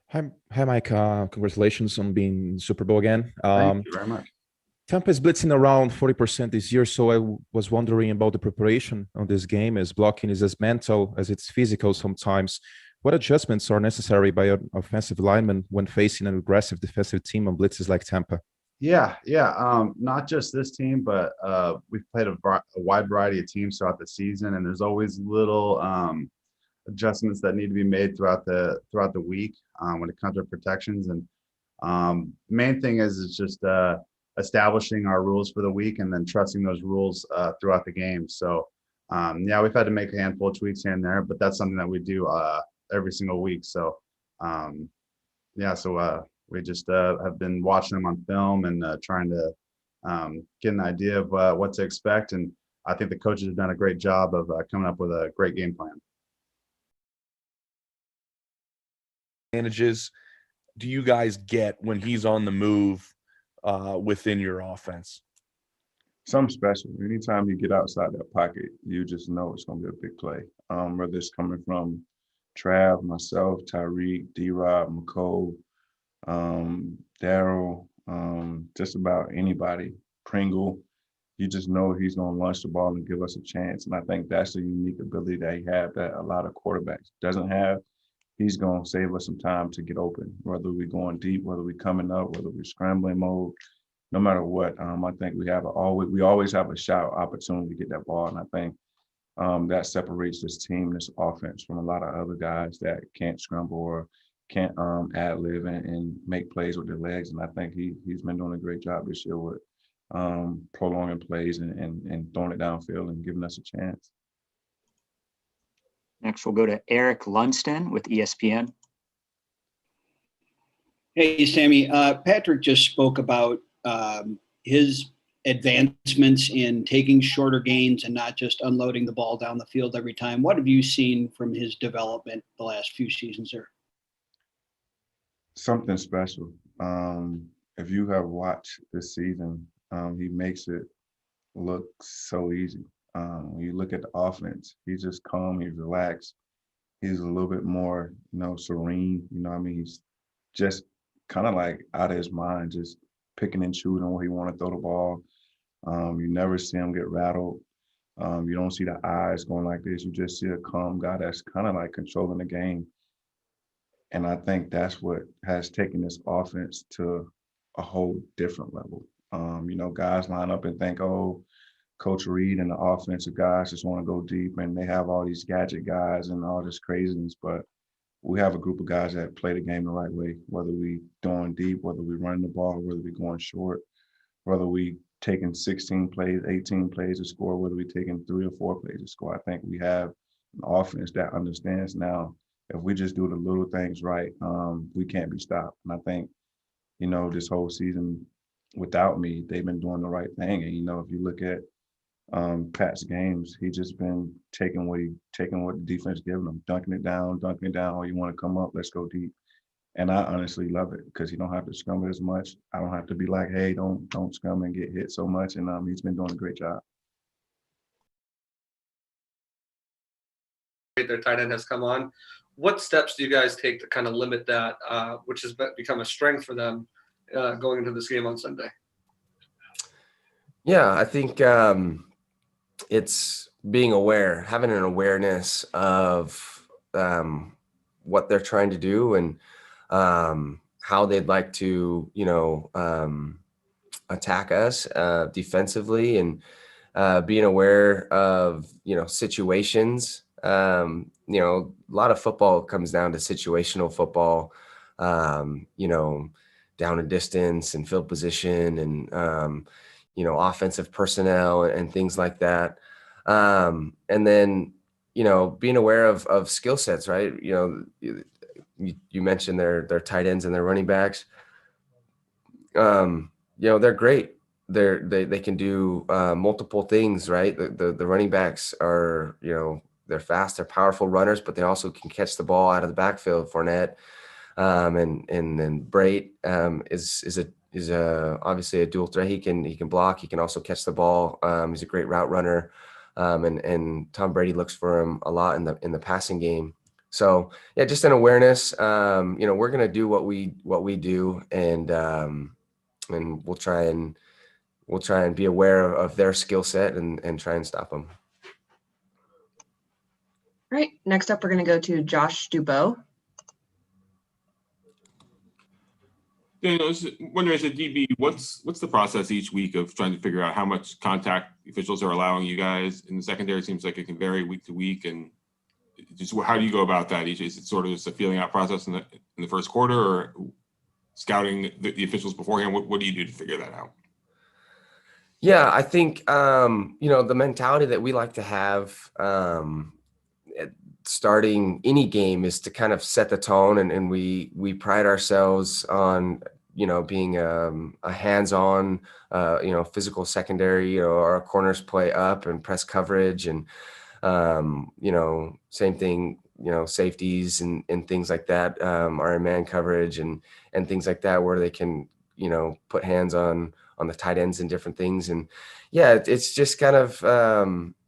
Hi, Mike. Congratulations on being Super Bowl again. Thank you very much. Tampa is blitzing around 40% this year, so I was wondering about the preparation on this game, as blocking is as mental as it's physical sometimes. What adjustments are necessary by an offensive lineman when facing an aggressive defensive team on blitzes like Tampa? Yeah. Not just this team, but we've played a wide variety of teams throughout the season, and there's always little adjustments that need to be made throughout the week when it comes to protections. And the main thing is just establishing our rules for the week and then trusting those rules throughout the game. So we've had to make a handful of tweaks here and there, but that's something that we do every single week. So we just have been watching them on film and trying to get an idea of what to expect. And I think the coaches have done a great job of coming up with a great game plan. Advantages do you guys get when he's on the move within your offense? Something special. Anytime you get outside that pocket, you just know it's going to be a big play. Whether it's coming from Trav, myself, Tyreek, D-Rob, McCole, Daryl, just about anybody, Pringle, you just know he's going to launch the ball and give us a chance. And I think that's the unique ability that he has that a lot of quarterbacks doesn't have. He's going to save us some time to get open, whether we're going deep, whether we're coming up, whether we're scrambling mode, no matter what. I think we always have a shot opportunity to get that ball. And I think that separates this team, this offense from a lot of other guys that can't scramble or can't ad-lib and make plays with their legs. And I think he's been doing a great job this year with prolonging plays and throwing it downfield and giving us a chance. Next, we'll go to Eric Lunston with ESPN. Hey, Sammy. Patrick just spoke about his advancements in taking shorter gains and not just unloading the ball down the field every time. What have you seen from his development the last few seasons there? Something special. If you have watched this season, he makes it look so easy. When you look at the offense, he's just calm, he's relaxed. He's a little bit more, serene. He's just kind of like out of his mind, just picking and choosing where he want to throw the ball. You never see him get rattled. You don't see the eyes going like this. You just see a calm guy that's kind of like controlling the game. And I think that's what has taken this offense to a whole different level. Guys line up and think, oh, Coach Reid and the offensive guys just want to go deep, and they have all these gadget guys and all this craziness. But we have a group of guys that play the game the right way, whether we going deep, whether we running the ball, whether we going short, whether we taking 16 plays, 18 plays to score, whether we taking 3 or 4 plays to score. I think we have an offense that understands now if we just do the little things right, we can't be stopped. And I think, this whole season without me, they've been doing the right thing. And, if you look at Pat's games, he just been taking what the defense giving him, dunking it down. Oh, you want to come up? Let's go deep. And I honestly love it because you don't have to scrum as much. I don't have to be like, hey, don't scrum and get hit so much. And he's been doing a great job. Their tight end has come on. What steps do you guys take to kind of limit that, which has become a strength for them going into this game on Sunday? Yeah, I think it's being aware, having an awareness of what they're trying to do and how they'd like to, attack us defensively, and being aware of, situations. A lot of football comes down to situational football, down and distance and field position and, offensive personnel and things like that. And then, being aware of skill sets, right? You mentioned their tight ends and their running backs. They're great. They can do multiple things, right? The running backs are, they're fast, they're powerful runners, but they also can catch the ball out of the backfield. Fournette, and then Breid is obviously a dual threat. He can block. He can also catch the ball. He's a great route runner, and Tom Brady looks for him a lot in the passing game. So yeah, just an awareness. We're gonna do what we do, and we'll try and be aware of their skill set and try and stop them. All right. Next up, we're going to go to Josh Dubow. I was wondering, as a DB, what's the process each week of trying to figure out how much contact officials are allowing you guys in the secondary? It seems like it can vary week to week, and just how do you go about that? Is it sort of just a feeling out process in the first quarter, or scouting the officials beforehand? What do you do to figure that out? Yeah, I think the mentality that we like to have starting any game is to kind of set the tone, and we pride ourselves on being a hands-on physical secondary, or our corners play up and press coverage, and same thing, safeties and things like that are in man coverage and things like that, where they can put hands on the tight ends and different things. And yeah, it's just kind of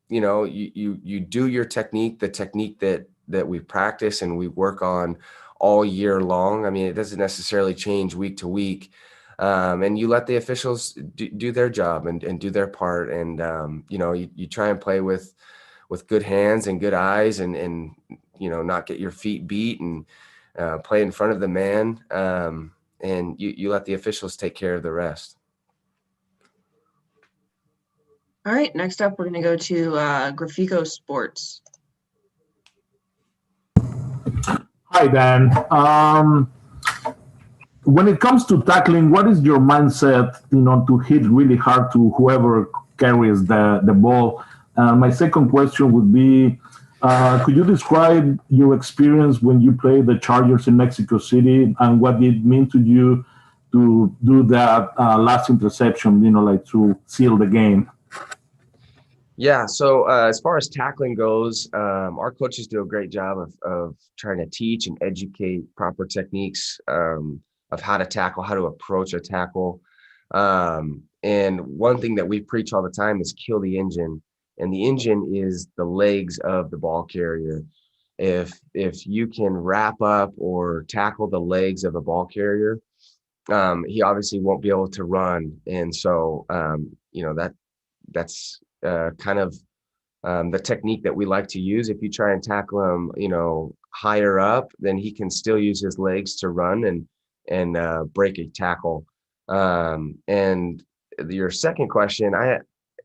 you do your technique, the technique that we practice and we work on all year long. I mean, it doesn't necessarily change week to week. And you let the officials do their job and do their part. And, you try and play with good hands and good eyes and not get your feet beat, and play in front of the man. And you let the officials take care of the rest. All right, next up, we're going to go to Grafico Sports. Hi, Dan. When it comes to tackling, what is your mindset, to hit really hard to whoever carries the ball? My second question would be, could you describe your experience when you played the Chargers in Mexico City, and what did it mean to you to do that last interception, to seal the game? Yeah. So as far as tackling goes, our coaches do a great job of trying to teach and educate proper techniques of how to tackle, how to approach a tackle. And one thing that we preach all the time is kill the engine. And the engine is the legs of the ball carrier. If you can wrap up or tackle the legs of a ball carrier, he obviously won't be able to run. And so, that's kind of the technique that we like to use. If you try and tackle him, higher up, then he can still use his legs to run and break a tackle. And your second question,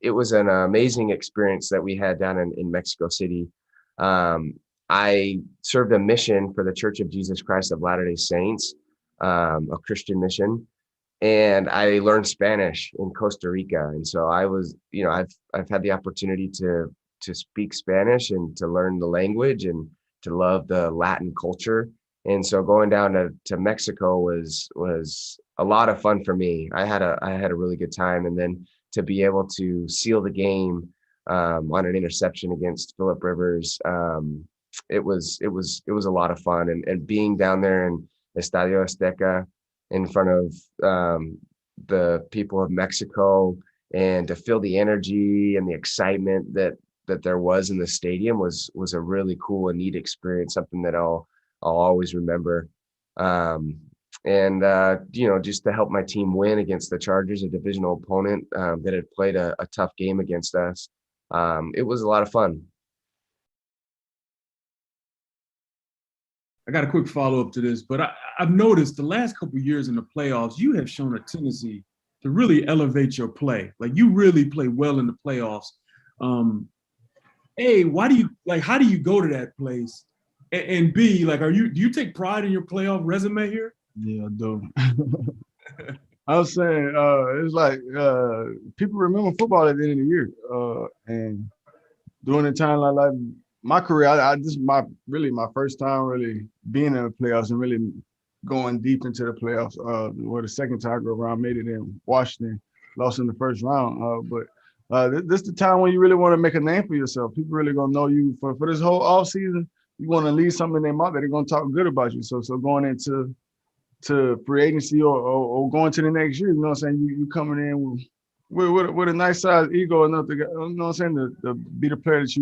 it was an amazing experience that we had down in Mexico City. I served a mission for the Church of Jesus Christ of Latter-day Saints, a Christian mission. And I learned Spanish in Costa Rica. And so I was, I've had the opportunity to speak Spanish and to learn the language and to love the Latin culture. And so going down to Mexico was a lot of fun for me. I had a really good time. And then to be able to seal the game on an interception against Phillip Rivers, it was a lot of fun. And being down there in Estadio Azteca, in front of the people of Mexico, and to feel the energy and the excitement that there was in the stadium was a really cool and neat experience, something that I'll always remember. Just to help my team win against the Chargers, a divisional opponent that had played a tough game against us. It was a lot of fun. I got a quick follow-up to this, but I've noticed the last couple of years in the playoffs, you have shown a tendency to really elevate your play. Like, you really play well in the playoffs. A, how do you go to that place? And B, do you take pride in your playoff resume here? Yeah, I do. I was saying, it's like people remember football at the end of the year. And during a time like my career, this is my first time really being in the playoffs and really going deep into the playoffs. Where the second time I go around, made it in Washington, lost in the first round. But This the time when you really want to make a name for yourself. People really gonna know you for this whole off season. You want to leave something in their mouth that they're gonna talk good about you. So going into free agency or going to the next year, you know what I'm saying? You coming in with a nice size ego enough to, you know what I'm saying, to be the player that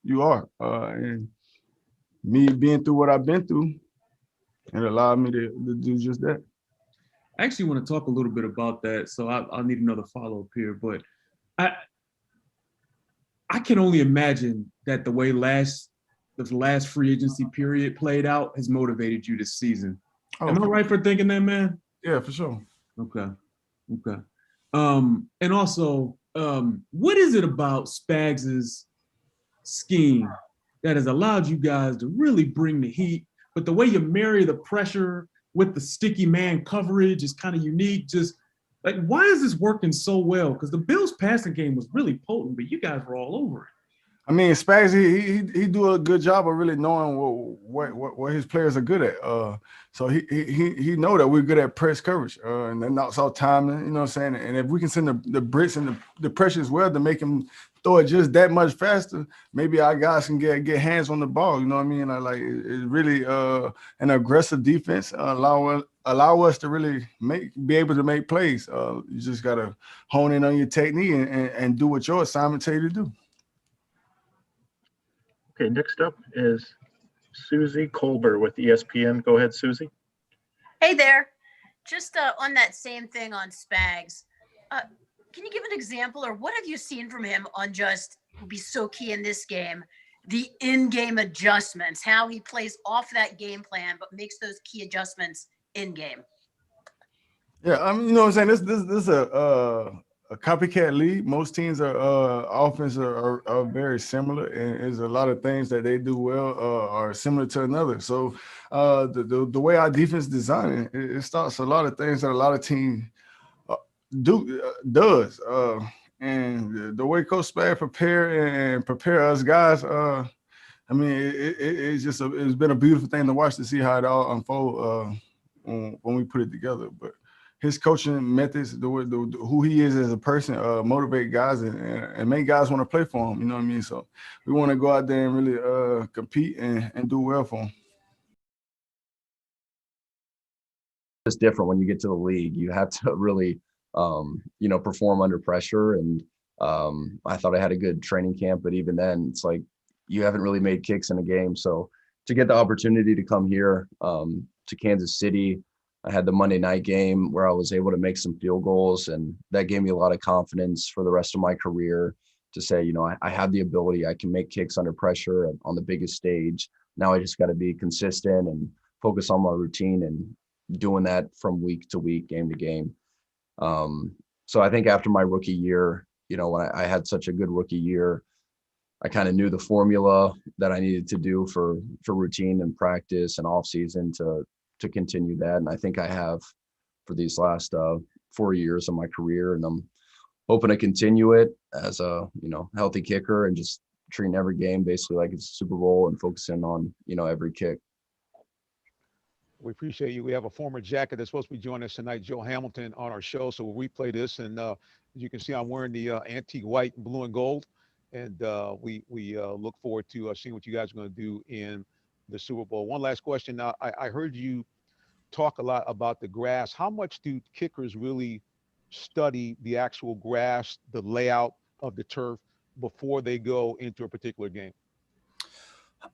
you are. And me being through what I've been through, it allowed me to do just that. I actually want to talk a little bit about that, so I'll need another follow-up here. But I can only imagine that the way the last free agency period played out has motivated you this season. Am I right for thinking that, man? Yeah, for sure. Okay. And also, what is it about Spags' scheme that has allowed you guys to really bring the heat? But the way you marry the pressure with the sticky man coverage is kind of unique. Just like, why is this working so well? Because the Bills' passing game was really potent, but you guys were all over it. I mean, Spags, he do a good job of really knowing what his players are good at. So he know that we're good at press coverage, and then knocks out timing. You know what I'm saying? And if we can send the blitz and the pressure as well to make him throw it just that much faster, maybe our guys can get hands on the ball. You know what I mean? It's really an aggressive defense. Allow us to really be able to make plays. You just gotta hone in on your technique and do what your assignment tell you to do. Okay, next up is Susie Colbert with ESPN. Go ahead, Susie. Hey there. Just on that same thing on Spags, can you give an example, or what have you seen from him on just, will be so key in this game, the in-game adjustments, how he plays off that game plan but makes those key adjustments in-game? Yeah, you know what I'm saying? This is a copycat league. Most teams offense are very similar, and there's a lot of things that they do well are similar to another. So the way our defense designed it starts a lot of things that a lot of teams does. And the way Coach Spag prepare us guys, I mean, it's been a beautiful thing to watch, to see how it all unfold when we put it together. But his coaching methods, who he is as a person, motivate guys and make guys want to play for him. You know what I mean? So we want to go out there and really compete and do well for him. It's different when you get to the league. You have to really, perform under pressure. And I thought I had a good training camp, but even then, it's like you haven't really made kicks in a game. So to get the opportunity to come here to Kansas City, I had the Monday night game where I was able to make some field goals, and that gave me a lot of confidence for the rest of my career to say, I have the ability, I can make kicks under pressure on the biggest stage. Now I just got to be consistent and focus on my routine and doing that from week to week, game to game. So I think after my rookie year, when I had such a good rookie year, I kind of knew the formula that I needed to do for routine and practice and off season to continue that. And I think I have for these last 4 years of my career, and I'm hoping to continue it as a, healthy kicker and just treating every game basically like it's a Super Bowl and focusing on, every kick. We appreciate you. We have a former Jacket that's supposed to be joining us tonight, Joe Hamilton, on our show. So we'll replay this. And as you can see, I'm wearing the antique white, blue, and gold. And we look forward to seeing what you guys are going to do in the Super Bowl. One last question. Now, I heard you talk a lot about the grass. How much do kickers really study the actual grass, the layout of the turf before they go into a particular game?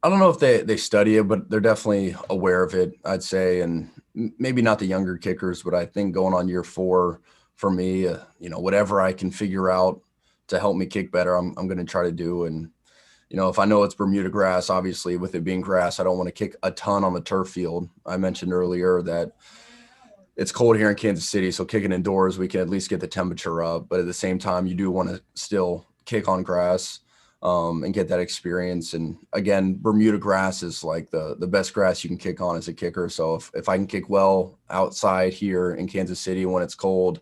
I don't know if they study it, but they're definitely aware of it, I'd say. And maybe not the younger kickers, but I think going on year 4 for me, whatever I can figure out to help me kick better, I'm going to try to do. And, if I know it's Bermuda grass, obviously with it being grass, I don't want to kick a ton on the turf field. I mentioned earlier that it's cold here in Kansas City, so kicking indoors, we can at least get the temperature up. But at the same time, you do want to still kick on grass and get that experience. And again, Bermuda grass is like the best grass you can kick on as a kicker. So if I can kick well outside here in Kansas City when it's cold,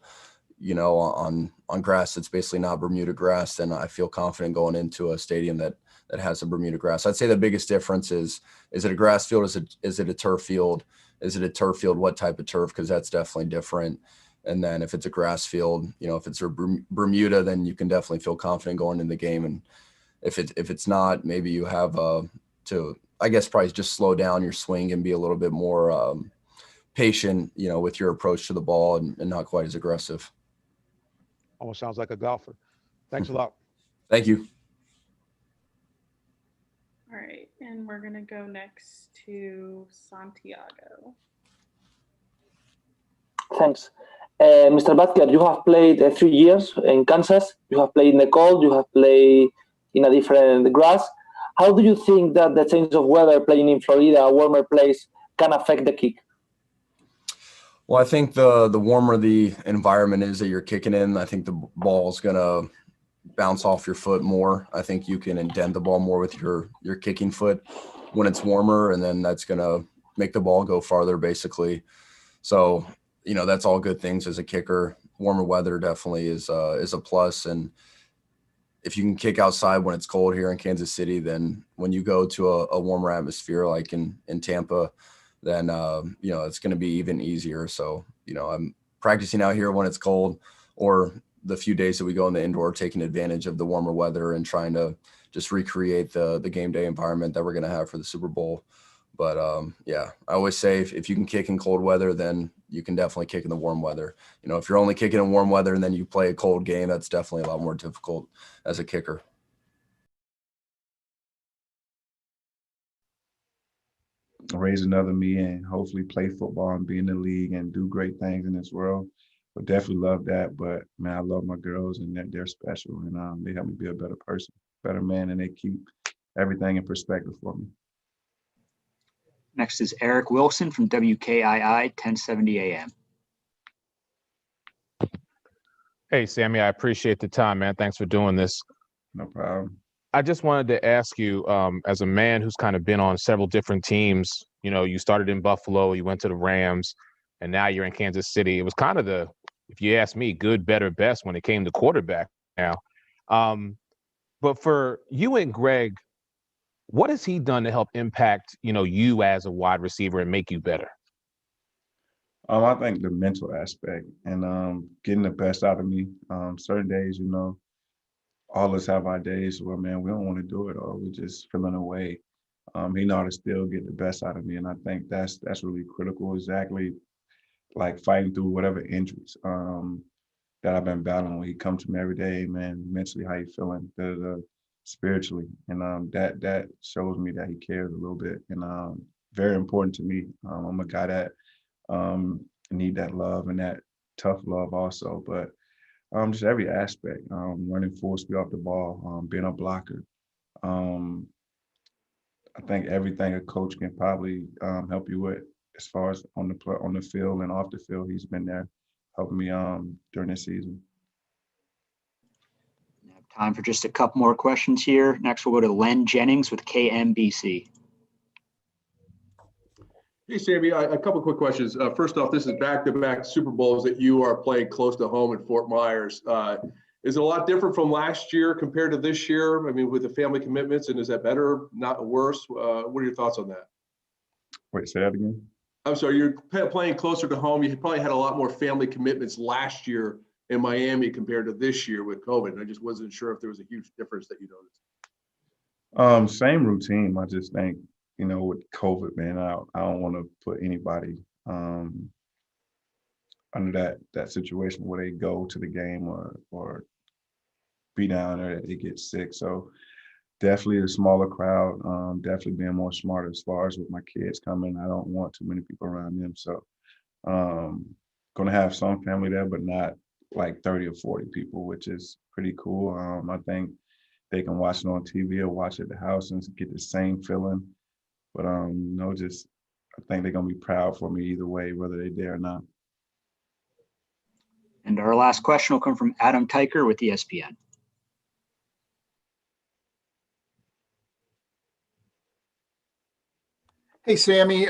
on grass that's basically not Bermuda grass, then I feel confident going into a stadium that has a Bermuda grass. I'd say the biggest difference is it a grass field? Is it a turf field? Is it a turf field? What type of turf? Because that's definitely different. And then if it's a grass field, if it's a Bermuda, then you can definitely feel confident going in the game. And if it's not, maybe you have to, I guess, probably just slow down your swing and be a little bit more patient, with your approach to the ball and not quite as aggressive. Almost sounds like a golfer. Thanks a lot. Thank you. All right, and we're gonna go next to Santiago. Thanks. Mr. Butker, you have played 3 years in Kansas. You have played in the cold. You have played in a different grass. How do you think that the change of weather, playing in Florida, a warmer place, can affect the kick? Well, I think the warmer the environment is that you're kicking in, I think the ball's going to bounce off your foot more. I think you can indent the ball more with your kicking foot when it's warmer, and then that's going to make the ball go farther, basically. So, that's all good things as a kicker. Warmer weather definitely is a plus. And if you can kick outside when it's cold here in Kansas City, then when you go to a warmer atmosphere like in Tampa, then it's going to be even easier. So I'm practicing out here when it's cold, or the few days that we go in the indoor, taking advantage of the warmer weather and trying to just recreate the game day environment that we're going to have for the Super Bowl. But I always say if you can kick in cold weather, then you can definitely kick in the warm weather. If you're only kicking in warm weather and then you play a cold game, that's definitely a lot more difficult as a kicker. Raise another me and hopefully play football and be in the league and do great things in this world. But definitely love that. But man, I love my girls and they're special, and they help me be a better person, better man, and they keep everything in perspective for me. Next is Eric Wilson from WKII 1070 AM. Hey, Sammy, I appreciate the time, man. Thanks for doing this. No problem. I just wanted to ask you, as a man who's kind of been on several different teams, you started in Buffalo, you went to the Rams, and now you're in Kansas City. It was kind of if you ask me, good, better, best when it came to quarterback now. But for you and Greg, what has he done to help impact, you as a wide receiver and make you better? I think the mental aspect and getting the best out of me. Certain days, all of us have our days where, man, we don't want to do it, or we're just feeling away. He know how to still get the best out of me, and I think that's really critical. Exactly, like fighting through whatever injuries that I've been battling. When he comes to me every day, man, mentally, how you feeling, spiritually, and that shows me that he cares a little bit, and very important to me. I'm a guy that need that love and that tough love also, but just every aspect, running full speed off the ball, being a blocker. I think everything a coach can probably help you with, as far as on the field and off the field. He's been there helping me during this season. Time for just a couple more questions here. Next, we'll go to Len Jennings with KMBC. Hey, Sammy, a couple quick questions. First off, this is back-to-back Super Bowls that you are playing close to home in Fort Myers. Is it a lot different from last year compared to this year? I mean, with the family commitments, and is that better, not worse? What are your thoughts on that? Wait, say that again? I'm sorry, you're playing closer to home. You probably had a lot more family commitments last year in Miami compared to this year with COVID. I just wasn't sure if there was a huge difference that you noticed. Same routine. I just think, with COVID, man, I don't want to put anybody under that situation where they go to the game or be down there, they get sick. So definitely a smaller crowd, definitely being more smart as far as with my kids coming. I don't want too many people around them. So going to have some family there, but not like 30 or 40 people, which is pretty cool. I think they can watch it on TV or watch it at the house and get the same feeling. But I think they're gonna be proud for me either way, whether they're there or not. And our last question will come from Adam Tyker with ESPN. Hey, Sammy,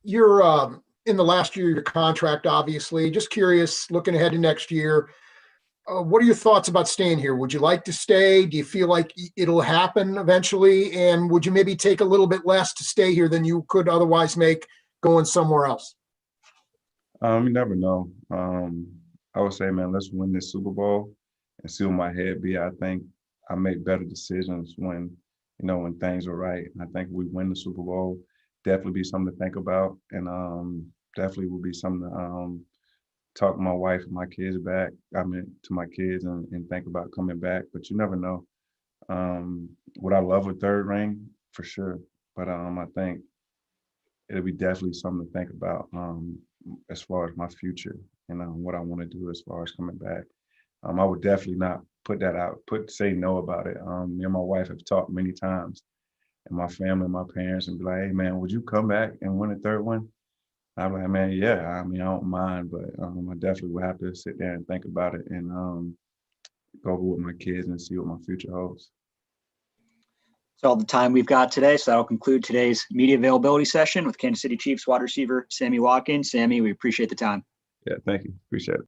you're in the last year of your contract, obviously. Just curious, looking ahead to next year, what are your thoughts about staying here? Would you like to stay? Do you feel like it'll happen eventually? And would you maybe take a little bit less to stay here than you could otherwise make going somewhere else? You never know. I would say, man, let's win this Super Bowl and see what my head be. I think I make better decisions when, when things are right. And I think we win the Super Bowl, definitely be something to think about, and definitely will be something to talk to my wife and my kids back. I mean, to my kids and think about coming back. But you never know. Would I love a third ring? For sure. But I think it'll be definitely something to think about as far as my future and what I want to do as far as coming back. I would definitely not put that out, say no about it. Me and my wife have talked many times, and my family, my parents, and be like, hey man, would you come back and win a third one? I'm like, man, yeah, I mean, I don't mind, but I definitely would have to sit there and think about it and go over with my kids and see what my future holds. That's all the time we've got today. So that'll conclude today's media availability session with Kansas City Chiefs wide receiver Sammy Watkins. Sammy, we appreciate the time. Yeah, thank you. Appreciate it.